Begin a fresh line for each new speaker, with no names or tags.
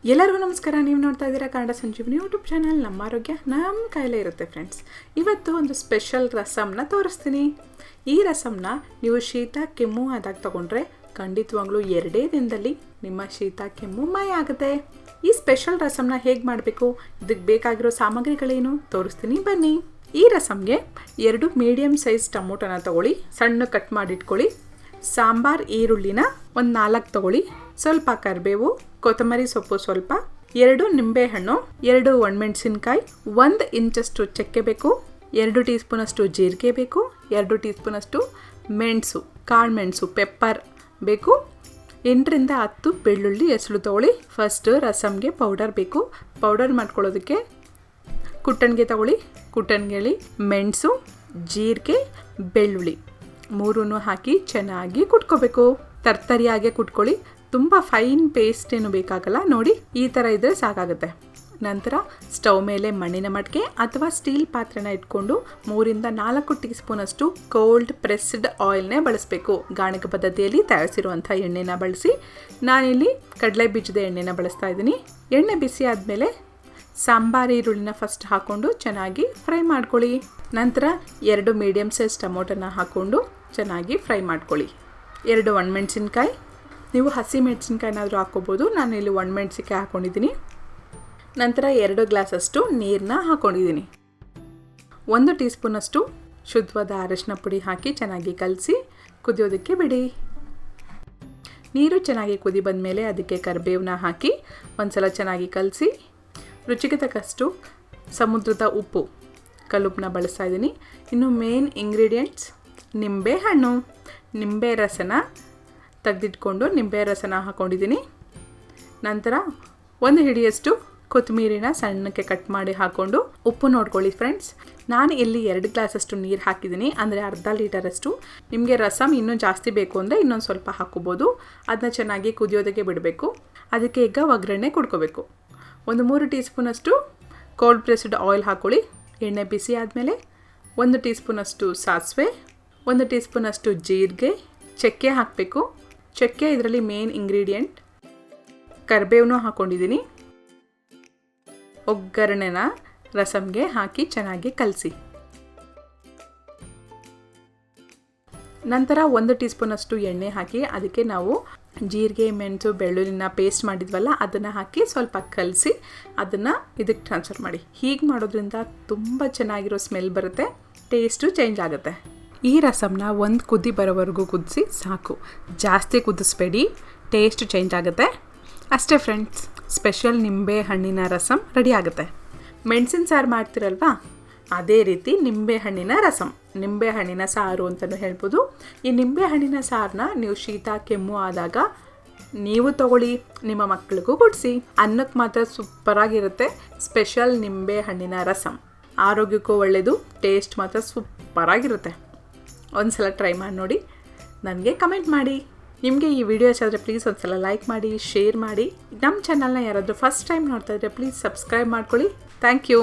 ಎಲ್ಲರಿಗೂ ನಮಸ್ಕಾರ. ನೀವು ನೋಡ್ತಾ ಇದ್ದೀರಾ ಕನ್ನಡ ಸಂಜೀವನಿ ಯೂಟ್ಯೂಬ್ ಚಾನಲ್. ನಮ್ಮ ಆರೋಗ್ಯ ನಮ್ಮ ಕೈಲೇ ಇರುತ್ತೆ ಫ್ರೆಂಡ್ಸ್. ಇವತ್ತು ಒಂದು ಸ್ಪೆಷಲ್ ರಸಮ್ನ ತೋರಿಸ್ತೀನಿ. ಈ ರಸಮ್ನ ನೀವು ಶೀತ ಕೆಮ್ಮು ಆದಾಗ ತಗೊಂಡ್ರೆ ಖಂಡಿತವಾಗ್ಲೂ 2 ದಿನದಲ್ಲಿ ನಿಮ್ಮ ಶೀತ ಕೆಮ್ಮು ಮಾಯ ಆಗುತ್ತೆ. ಈ ಸ್ಪೆಷಲ್ ರಸಮ್ನ ಹೇಗೆ ಮಾಡಬೇಕು, ಇದಕ್ಕೆ ಬೇಕಾಗಿರೋ ಸಾಮಗ್ರಿಗಳೇನು ತೋರಿಸ್ತೀನಿ ಬನ್ನಿ. ಈ ರಸಮ್ಗೆ 2 ಮೀಡಿಯಮ್ ಸೈಜ್ ಟೊಮೊಟೊನ ತಗೊಳ್ಳಿ, ಸಣ್ಣ ಕಟ್ ಮಾಡಿಟ್ಕೊಳ್ಳಿ. ಸಾಂಬಾರ್ ಈರುಳ್ಳಿನ ಒಂದು 4 ತಗೊಳ್ಳಿ, ಸ್ವಲ್ಪ ಕರಿಬೇವು, ಕೊತ್ತಂಬರಿ ಸೊಪ್ಪು ಸ್ವಲ್ಪ, 2 ನಿಂಬೆಹಣ್ಣು, 2 ಒಣಮೆಣಸಿನ್ಕಾಯಿ, 1 ಇಂಚಷ್ಟು ಚಕ್ಕೆ ಬೇಕು, 2 ಟೀ ಸ್ಪೂನಷ್ಟು ಜೀರಿಗೆ ಬೇಕು, 2 ಟೀ ಸ್ಪೂನಷ್ಟು ಮೆಣಸು, ಕಾಳು ಮೆಣಸು ಪೆಪ್ಪರ್ ಬೇಕು, 8ರಿಂದ 10 ಬೆಳ್ಳುಳ್ಳಿ ಹೆಸರು ತಗೊಳ್ಳಿ. ಫಸ್ಟು ರಸಮ್ಗೆ ಪೌಡರ್ ಬೇಕು. ಪೌಡರ್ ಮಾಡ್ಕೊಳ್ಳೋದಕ್ಕೆ ಕುಟ್ಟಣಿಗೆ ತಗೊಳ್ಳಿ. ಕುಟ್ಟಣಿಗೆಯಲ್ಲಿ ಮೆಣಸು, ಜೀರಿಗೆ, ಬೆಳ್ಳುಳ್ಳಿ 3 ಹಾಕಿ ಚೆನ್ನಾಗಿ ಕುಟ್ಕೋಬೇಕು. ತರ್ತರಿಯಾಗೆ ಕುಟ್ಕೊಳ್ಳಿ. ತುಂಬ ಫೈನ್ ಪೇಸ್ಟ್ ಏನು ಬೇಕಾಗಲ್ಲ, ನೋಡಿ ಈ ಥರ ಇದ್ದರೆ ಸಾಕಾಗುತ್ತೆ. ನಂತರ ಸ್ಟವ್ ಮೇಲೆ ಮಣ್ಣಿನ ಮಡಿಕೆ ಅಥವಾ ಸ್ಟೀಲ್ ಪಾತ್ರೆನ ಇಟ್ಕೊಂಡು 3ರಿಂದ 4 ಟೀ ಸ್ಪೂನಷ್ಟು ಕೋಲ್ಡ್ ಪ್ರೆಸ್ಡ್ ಆಯಿಲ್ನೇ ಬಳಸಬೇಕು. ಗಾಣಕ ಪದ್ಧತಿಯಲ್ಲಿ ತಯಾರಿಸಿರುವಂಥ ಎಣ್ಣೆನ ಬಳಸಿ. ನಾನಿಲ್ಲಿ ಕಡಲೆ ಬೀಜದ ಎಣ್ಣೆನ ಬಳಸ್ತಾ ಇದ್ದೀನಿ. ಎಣ್ಣೆ ಬಿಸಿ ಆದಮೇಲೆ ಸಾಂಬಾರು ಈರುಳ್ಳಿನ ಫಸ್ಟ್ ಹಾಕ್ಕೊಂಡು ಚೆನ್ನಾಗಿ ಫ್ರೈ ಮಾಡ್ಕೊಳ್ಳಿ. ನಂತರ 2 ಮೀಡಿಯಮ್ ಸೈಜ್ ಟೊಮೊಟೊನ ಹಾಕ್ಕೊಂಡು ಚೆನ್ನಾಗಿ ಫ್ರೈ ಮಾಡ್ಕೊಳ್ಳಿ. 2 ಒಣಮೆಣಸಿನ್ಕಾಯಿ, ನೀವು ಹಸಿ ಮೆಣಸಿನ್ಕಾಯಿನಾದರೂ ಹಾಕ್ಕೋಬೋದು. ನಾನು ಇಲ್ಲಿ ಒಣಮೆಣಸಿನ್ಕಾಯಿ ಹಾಕ್ಕೊಂಡಿದ್ದೀನಿ. ನಂತರ 2 ಗ್ಲಾಸಷ್ಟು ನೀರನ್ನ ಹಾಕ್ಕೊಂಡಿದ್ದೀನಿ. 1 ಟೀ ಸ್ಪೂನಷ್ಟು ಶುದ್ಧವಾದ ಅರಿಶಿನ ಪುಡಿ ಹಾಕಿ ಚೆನ್ನಾಗಿ ಕಲಸಿ ಕುದಿಯೋದಕ್ಕೆ ಬಿಡಿ. ನೀರು ಚೆನ್ನಾಗಿ ಕುದಿ ಬಂದಮೇಲೆ ಅದಕ್ಕೆ ಕರಿಬೇವನ್ನ ಹಾಕಿ ಒಂದು ಸಲ ಚೆನ್ನಾಗಿ ಕಲಸಿ. ರುಚಿಗೆ ತಕ್ಕಷ್ಟು ಸಮುದ್ರದ ಉಪ್ಪು, ಕಲ್ಲುಪ್ಪನ್ನ ಬಳಸ್ತಾ ಇದ್ದೀನಿ. ಇನ್ನು ಮೇನ್ ಇಂಗ್ರೀಡಿಯೆಂಟ್ಸ್ ನಿಂಬೆ ಹಣ್ಣು. ನಿಂಬೆ ರಸನ ತೆಗೆದಿಟ್ಕೊಂಡು ನಿಂಬೆ ರಸನ ಹಾಕ್ಕೊಂಡಿದ್ದೀನಿ. ನಂತರ 1 ಹಿಡಿಯಷ್ಟು ಕೊತ್ತಂಬರಿನ ಸಣ್ಣಕ್ಕೆ ಕಟ್ ಮಾಡಿ ಹಾಕ್ಕೊಂಡು ಉಪ್ಪು ನೋಡ್ಕೊಳ್ಳಿ ಫ್ರೆಂಡ್ಸ್. ನಾನು ಇಲ್ಲಿ 2 ಗ್ಲಾಸಷ್ಟು ನೀರು ಹಾಕಿದ್ದೀನಿ, ಅಂದರೆ ಅರ್ಧ ಲೀಟರಷ್ಟು. ನಿಮಗೆ ರಸಮ್ ಇನ್ನೂ ಜಾಸ್ತಿ ಬೇಕು ಅಂದರೆ ಇನ್ನೊಂದು ಸ್ವಲ್ಪ ಹಾಕ್ಕೋಬೋದು. ಅದನ್ನ ಚೆನ್ನಾಗಿ ಕುದಿಯೋದಕ್ಕೆ ಬಿಡಬೇಕು. ಅದಕ್ಕೆ ಈಗ ಒಗ್ಗರಣೆ ಕೊಡ್ಕೋಬೇಕು. ಒಂದು 3 ಟೀ ಸ್ಪೂನಷ್ಟು ಕೋಲ್ಡ್ ಪ್ರೆಸ್ಡ್ ಆಯಿಲ್ ಹಾಕ್ಕೊಳ್ಳಿ. ಎಣ್ಣೆ ಬಿಸಿ ಆದಮೇಲೆ 1 ಟೀ ಸ್ಪೂನಷ್ಟು ಸಾಸಿವೆ, 1 ಟೀ ಸ್ಪೂನಷ್ಟು ಜೀರಿಗೆ, ಚಕ್ಕೆ ಹಾಕಬೇಕು. ಚಕ್ಕೆ ಇದರಲ್ಲಿ ಮೇನ್ ಇಂಗ್ರೀಡಿಯೆಂಟ್. ಕರಿಬೇವನ್ನೂ ಹಾಕ್ಕೊಂಡಿದ್ದೀನಿ. ಒಗ್ಗರಣೆನ ರಸಮ್ಗೆ ಹಾಕಿ ಚೆನ್ನಾಗಿ ಕಲಸಿ. ನಂತರ 1 ಟೀ ಸ್ಪೂನಷ್ಟು ಎಣ್ಣೆ ಹಾಕಿ ಅದಕ್ಕೆ ನಾವು ಜೀರಿಗೆ, ಮೆಣಸು, ಬೆಳ್ಳುಳ್ಳಿನ ಪೇಸ್ಟ್ ಮಾಡಿದ್ವಲ್ಲ ಅದನ್ನು ಹಾಕಿ ಸ್ವಲ್ಪ ಕಲಸಿ ಅದನ್ನು ಇದಕ್ಕೆ ಟ್ರಾನ್ಸ್ಫರ್ ಮಾಡಿ. ಹೀಗೆ ಮಾಡೋದ್ರಿಂದ ತುಂಬ ಚೆನ್ನಾಗಿರೋ ಸ್ಮೆಲ್ ಬರುತ್ತೆ, ಟೇಸ್ಟು ಚೇಂಜ್ ಆಗುತ್ತೆ. ಈ ರಸಮ್ನ 1 ಕುದಿ ಬರೋವರೆಗೂ ಕುದಿಸಿ ಸಾಕು, ಜಾಸ್ತಿ ಕುದಿಸ್ಬೇಡಿ, ಟೇಸ್ಟ್ ಚೇಂಜ್ ಆಗುತ್ತೆ. ಅಷ್ಟೇ ಫ್ರೆಂಡ್ಸ್, ಸ್ಪೆಷಲ್ ನಿಂಬೆ ಹಣ್ಣಿನ ರಸಮ್ ರೆಡಿ ಆಗುತ್ತೆ. ಮೆಣಸಿನ ಸಾರು ಮಾಡ್ತಿರಲ್ವಾ, ಅದೇ ರೀತಿ ನಿಂಬೆ ಹಣ್ಣಿನ ರಸಮ್, ನಿಂಬೆ ಹಣ್ಣಿನ ಸಾರು ಅಂತಲೂ ಹೇಳ್ಬೋದು. ಈ ನಿಂಬೆ ಹಣ್ಣಿನ ಸಾರನ್ನ ನೀವು ಶೀತ ಕೆಮ್ಮು ಆದಾಗ ನೀವು ತಗೊಳ್ಳಿ, ನಿಮ್ಮ ಮಕ್ಕಳಿಗೂ ಕೊಡಿಸಿ. ಅನ್ನಕ್ಕೆ ಮಾತ್ರ ಸೂಪರಾಗಿರುತ್ತೆ. ಸ್ಪೆಷಲ್ ನಿಂಬೆ ಹಣ್ಣಿನ ರಸಮ್ ಆರೋಗ್ಯಕ್ಕೂ ಒಳ್ಳೆಯದು, ಟೇಸ್ಟ್ ಮಾತ್ರ ಸೂಪರಾಗಿರುತ್ತೆ. ಒಂದು ಸಲ ಟ್ರೈ ಮಾಡಿ ನೋಡಿ, ನನಗೆ ಕಮೆಂಟ್ ಮಾಡಿ. ನಿಮಗೆ ಈ ವಿಡಿಯೋ ಇಷ್ಟ ಆದರೆ ಪ್ಲೀಸ್ ಒಂದು ಸಲ ಲೈಕ್ ಮಾಡಿ, ಶೇರ್ ಮಾಡಿ. ನಮ್ಮ ಚಾನಲ್ನ ಯಾರಾದರೂ ಫಸ್ಟ್ ಟೈಮ್ ನೋಡ್ತಾ ಇದ್ದರೆ ಪ್ಲೀಸ್ ಸಬ್ಸ್ಕ್ರೈಬ್ ಮಾಡ್ಕೊಳ್ಳಿ. Thank you.